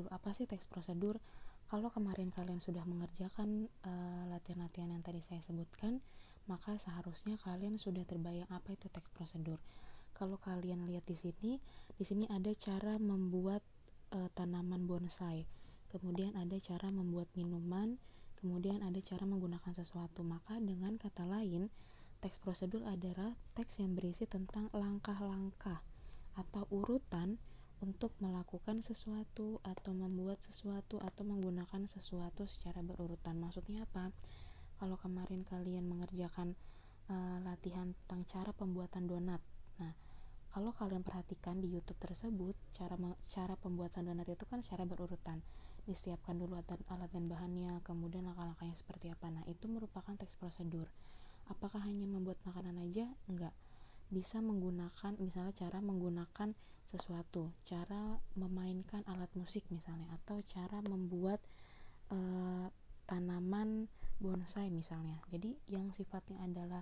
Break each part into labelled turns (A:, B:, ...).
A: Apa sih teks prosedur? Kalau kemarin kalian sudah mengerjakan latihan-latihan yang tadi saya sebutkan, maka seharusnya kalian sudah terbayang apa itu teks prosedur. Kalau kalian lihat di sini ada cara membuat tanaman bonsai, kemudian ada cara membuat minuman, kemudian ada cara menggunakan sesuatu. Maka dengan kata lain, teks prosedur adalah teks yang berisi tentang langkah-langkah atau urutan untuk melakukan sesuatu atau membuat sesuatu atau menggunakan sesuatu secara berurutan. Maksudnya apa? Kalau kemarin kalian mengerjakan latihan tentang cara pembuatan donat. Nah, kalau kalian perhatikan di YouTube tersebut, cara pembuatan donat itu kan secara berurutan. Disiapkan dulu alat dan bahannya, kemudian langkah-langkahnya seperti apa. Nah, itu merupakan teks prosedur. Apakah hanya membuat makanan aja? Enggak. Bisa menggunakan, misalnya cara menggunakan sesuatu, cara memainkan alat musik misalnya, atau cara membuat tanaman bonsai misalnya. Jadi yang sifatnya adalah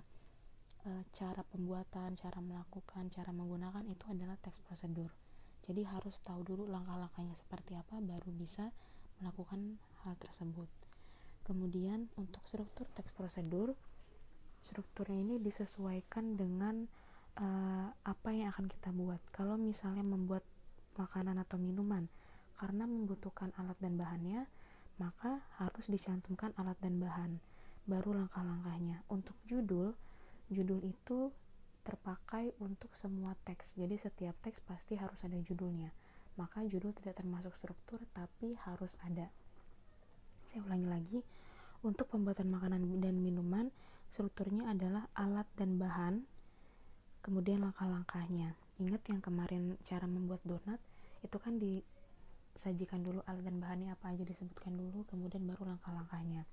A: cara pembuatan, cara melakukan, cara menggunakan, itu adalah teks prosedur. Jadi harus tahu dulu langkah-langkahnya seperti apa baru bisa melakukan hal tersebut. Kemudian untuk struktur teks prosedur, strukturnya ini disesuaikan dengan apa yang akan kita buat. Kalau misalnya membuat makanan atau minuman, karena membutuhkan alat dan bahannya, maka harus dicantumkan alat dan bahan, baru langkah-langkahnya. Untuk judul itu terpakai untuk semua teks, jadi setiap teks pasti harus ada judulnya, maka judul tidak termasuk struktur tapi harus ada. Saya ulangi lagi, untuk pembuatan makanan dan minuman, strukturnya adalah alat dan bahan, kemudian langkah-langkahnya. Ingat yang kemarin cara membuat donat, itu kan disajikan dulu alat dan bahannya apa aja, disebutkan dulu, kemudian baru langkah-langkahnya.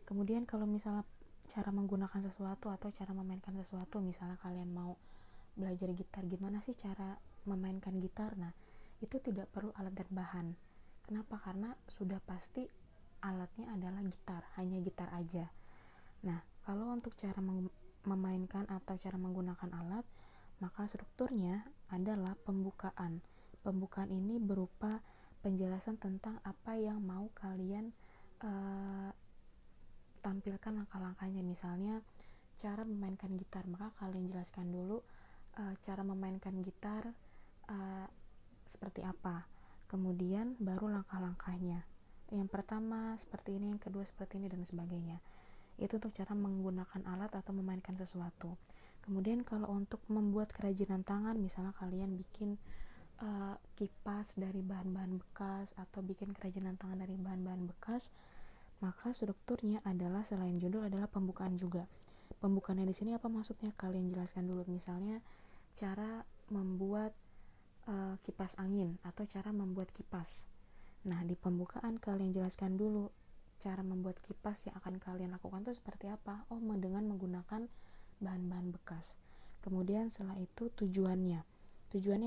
A: Kemudian kalau misalnya cara menggunakan sesuatu atau cara memainkan sesuatu, misalnya kalian mau belajar gitar, gimana sih cara memainkan gitar? Nah, itu tidak perlu alat dan bahan. Kenapa? Karena sudah pasti alatnya adalah gitar, hanya gitar aja. Nah, kalau untuk cara memainkan atau cara menggunakan alat, maka strukturnya adalah pembukaan. Pembukaan ini berupa penjelasan tentang apa yang mau kalian tampilkan langkah-langkahnya. Misalnya cara memainkan gitar, maka kalian jelaskan dulu cara memainkan gitar seperti apa, kemudian baru langkah-langkahnya. Yang pertama seperti ini, yang kedua seperti ini, dan sebagainya. Itu untuk cara menggunakan alat atau memainkan sesuatu. Kemudian kalau untuk membuat kerajinan tangan, misalnya kalian bikin kipas dari bahan-bahan bekas atau bikin kerajinan tangan dari bahan-bahan bekas, maka strukturnya adalah selain judul adalah pembukaan juga. Pembukaannya di sini apa maksudnya? Kalian jelaskan dulu, misalnya cara membuat kipas angin atau cara membuat kipas. Nah, di pembukaan kalian jelaskan dulu cara membuat kipas yang akan kalian lakukan itu seperti apa. Oh, dengan menggunakan bahan-bahan bekas. Kemudian setelah itu tujuannya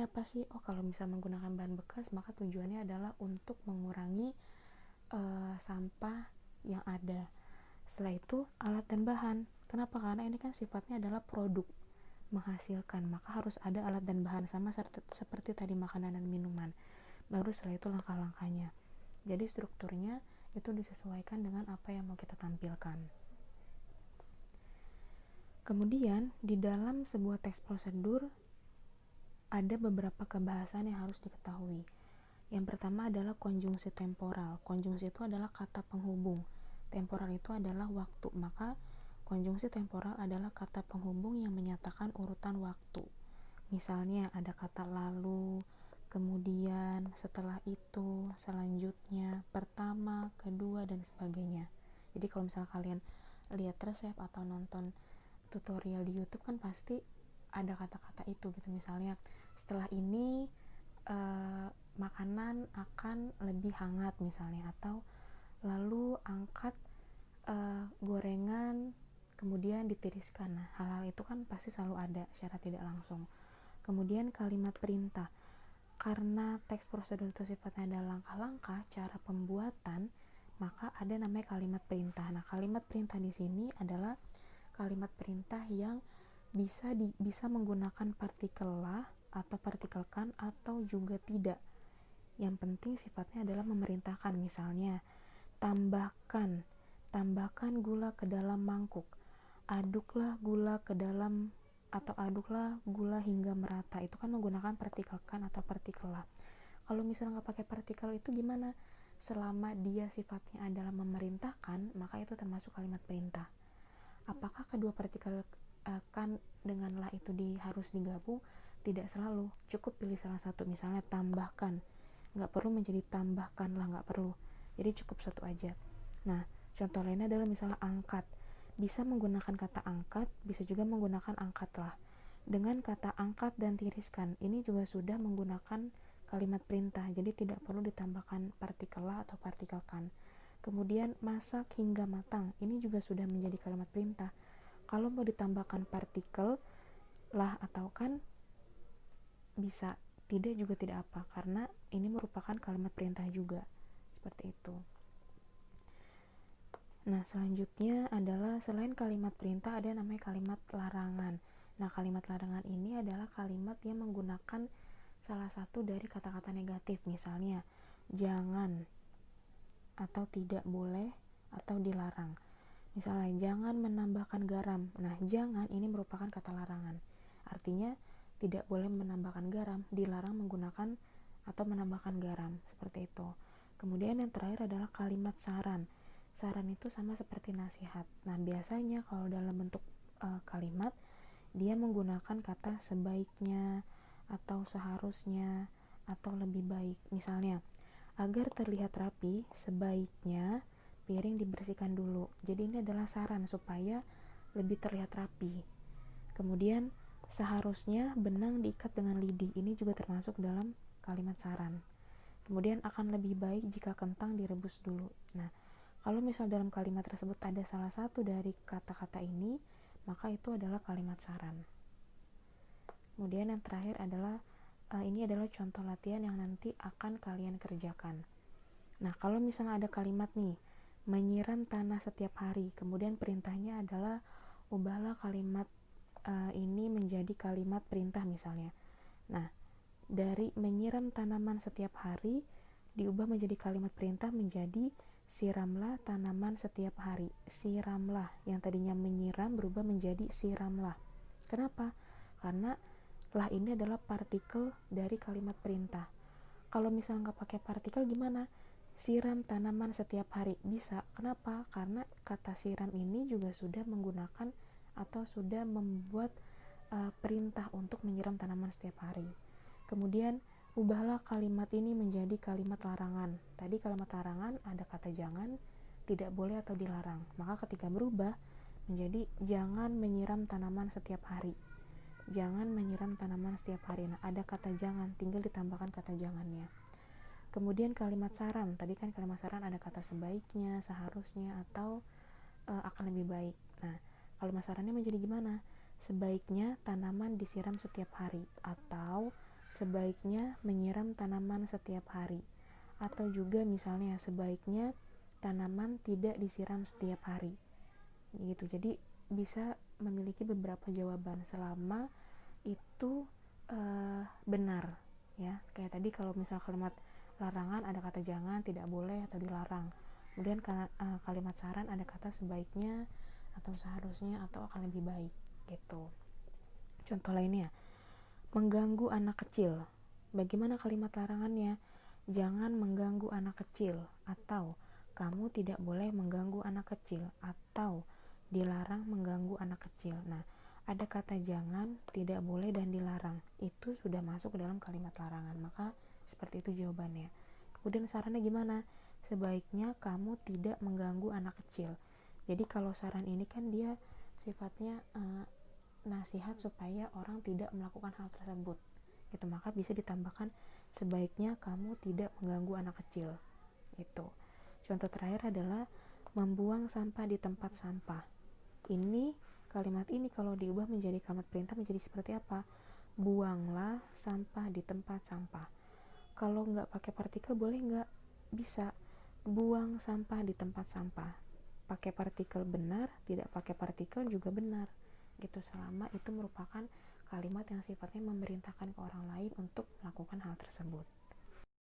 A: apa sih? Oh, kalau misal menggunakan bahan bekas, maka tujuannya adalah untuk mengurangi sampah yang ada. Setelah itu alat dan bahan. Kenapa? Karena ini kan sifatnya adalah produk, menghasilkan, maka harus ada alat dan bahan, sama seperti tadi makanan dan minuman. Baru setelah itu langkah-langkahnya. Jadi strukturnya itu disesuaikan dengan apa yang mau kita tampilkan. Kemudian di dalam sebuah teks prosedur ada beberapa kebahasan yang harus diketahui. Yang pertama adalah konjungsi temporal. Konjungsi itu adalah kata penghubung. Temporal itu adalah waktu, maka konjungsi temporal adalah kata penghubung yang menyatakan urutan waktu. Misalnya ada kata lalu, kemudian, setelah itu, selanjutnya, pertama, kedua, dan sebagainya. Jadi kalau misalnya kalian lihat resep atau nonton tutorial di YouTube kan pasti ada kata-kata itu gitu. Misalnya setelah ini makanan akan lebih hangat misalnya, atau lalu angkat gorengan kemudian ditiriskan. Nah, hal-hal itu kan pasti selalu ada secara tidak langsung. Kemudian kalimat perintah, karena teks prosedur itu sifatnya adalah langkah-langkah cara pembuatan, maka ada namanya kalimat perintah. Nah, kalimat perintah di sini adalah kalimat perintah yang bisa menggunakan partikel lah atau partikel kan atau juga tidak. Yang penting sifatnya adalah memerintahkan. Misalnya, tambahkan gula ke dalam mangkuk, aduklah gula ke dalam, atau aduklah gula hingga merata. Itu kan menggunakan partikel kan atau partikel lah. Kalau misalnya nggak pakai partikel itu gimana? Selama dia sifatnya adalah memerintahkan, maka itu termasuk kalimat perintah. Apakah kedua partikel kan dengan lah itu harus digabung? Tidak selalu, cukup pilih salah satu. Misalnya tambahkan, nggak perlu menjadi tambahkanlah, nggak perlu, jadi cukup satu aja. Nah, contoh lainnya adalah misalnya angkat, bisa menggunakan kata angkat, bisa juga menggunakan angkatlah. Dengan kata angkat dan tiriskan, ini juga sudah menggunakan kalimat perintah, jadi tidak perlu ditambahkan partikel lah atau partikel kan. Kemudian masak hingga matang, ini juga sudah menjadi kalimat perintah. Kalau mau ditambahkan partikel lah atau kan, bisa, tidak juga tidak apa, karena ini merupakan kalimat perintah juga, seperti itu. Nah, selanjutnya adalah selain kalimat perintah ada namanya kalimat larangan. Nah, kalimat larangan ini adalah kalimat yang menggunakan salah satu dari kata-kata negatif, misalnya jangan, atau tidak boleh, atau dilarang. Misalnya jangan menambahkan garam. Nah, jangan ini merupakan kata larangan, artinya tidak boleh menambahkan garam, dilarang menggunakan atau menambahkan garam, seperti itu. Kemudian yang terakhir adalah kalimat saran. Saran itu sama seperti nasihat. Nah, biasanya kalau dalam bentuk kalimat, dia menggunakan kata sebaiknya, atau seharusnya, atau lebih baik. Misalnya, agar terlihat rapi, sebaiknya piring dibersihkan dulu. Jadi ini adalah saran supaya lebih terlihat rapi. Kemudian, seharusnya benang diikat dengan lidi, ini juga termasuk dalam kalimat saran. Kemudian, akan lebih baik jika kentang direbus dulu. Nah, kalau misal dalam kalimat tersebut ada salah satu dari kata-kata ini, maka itu adalah kalimat saran. Kemudian yang terakhir adalah ini adalah contoh latihan yang nanti akan kalian kerjakan. Nah, kalau misalnya ada kalimat nih, menyiram tanah setiap hari, kemudian perintahnya adalah ubahlah kalimat ini menjadi kalimat perintah misalnya. Nah, dari menyiram tanaman setiap hari diubah menjadi kalimat perintah menjadi siramlah tanaman setiap hari. Siramlah, yang tadinya menyiram berubah menjadi siramlah. Kenapa? Karena lah ini adalah partikel dari kalimat perintah. Kalau misalnya nggak pakai partikel gimana? Siram tanaman setiap hari, bisa. Kenapa? Karena kata siram ini juga sudah menggunakan atau sudah membuat perintah untuk menyiram tanaman setiap hari. Kemudian ubahlah kalimat ini menjadi kalimat larangan. Tadi kalimat larangan ada kata jangan, tidak boleh atau dilarang. Maka ketika berubah menjadi jangan menyiram tanaman setiap hari. Jangan menyiram tanaman setiap hari. Nah, ada kata jangan, tinggal ditambahkan kata jangannya. Kemudian kalimat saran, tadi kan kalimat saran ada kata sebaiknya, seharusnya, atau akan lebih baik. Nah, kalimat sarannya menjadi gimana? Sebaiknya tanaman disiram setiap hari, atau sebaiknya menyiram tanaman setiap hari, atau juga misalnya sebaiknya tanaman tidak disiram setiap hari, gitu. Jadi bisa memiliki beberapa jawaban selama itu benar, ya. Kayak tadi kalau misal kalimat larangan ada kata jangan, tidak boleh, atau dilarang. Kemudian kalimat saran ada kata sebaiknya, atau seharusnya, atau akan lebih baik, gitu. Contoh lainnya, mengganggu anak kecil. Bagaimana kalimat larangannya? Jangan mengganggu anak kecil, atau kamu tidak boleh mengganggu anak kecil, atau dilarang mengganggu anak kecil. Nah, ada kata jangan, tidak boleh, dan dilarang. Itu sudah masuk ke dalam kalimat larangan. Maka seperti itu jawabannya. Kemudian sarannya gimana? Sebaiknya kamu tidak mengganggu anak kecil. Jadi kalau saran ini kan dia sifatnya nasihat supaya orang tidak melakukan hal tersebut, gitu. Maka bisa ditambahkan sebaiknya kamu tidak mengganggu anak kecil, gitu. Contoh terakhir adalah membuang sampah di tempat sampah. Ini kalimat ini kalau diubah menjadi kalimat perintah menjadi seperti apa? Buanglah sampah di tempat sampah. Kalau nggak pakai partikel boleh nggak? Bisa. Buang sampah di tempat sampah. Pakai partikel benar, tidak pakai partikel juga benar, gitu, selama itu merupakan kalimat yang sifatnya memerintahkan ke orang lain untuk melakukan hal tersebut.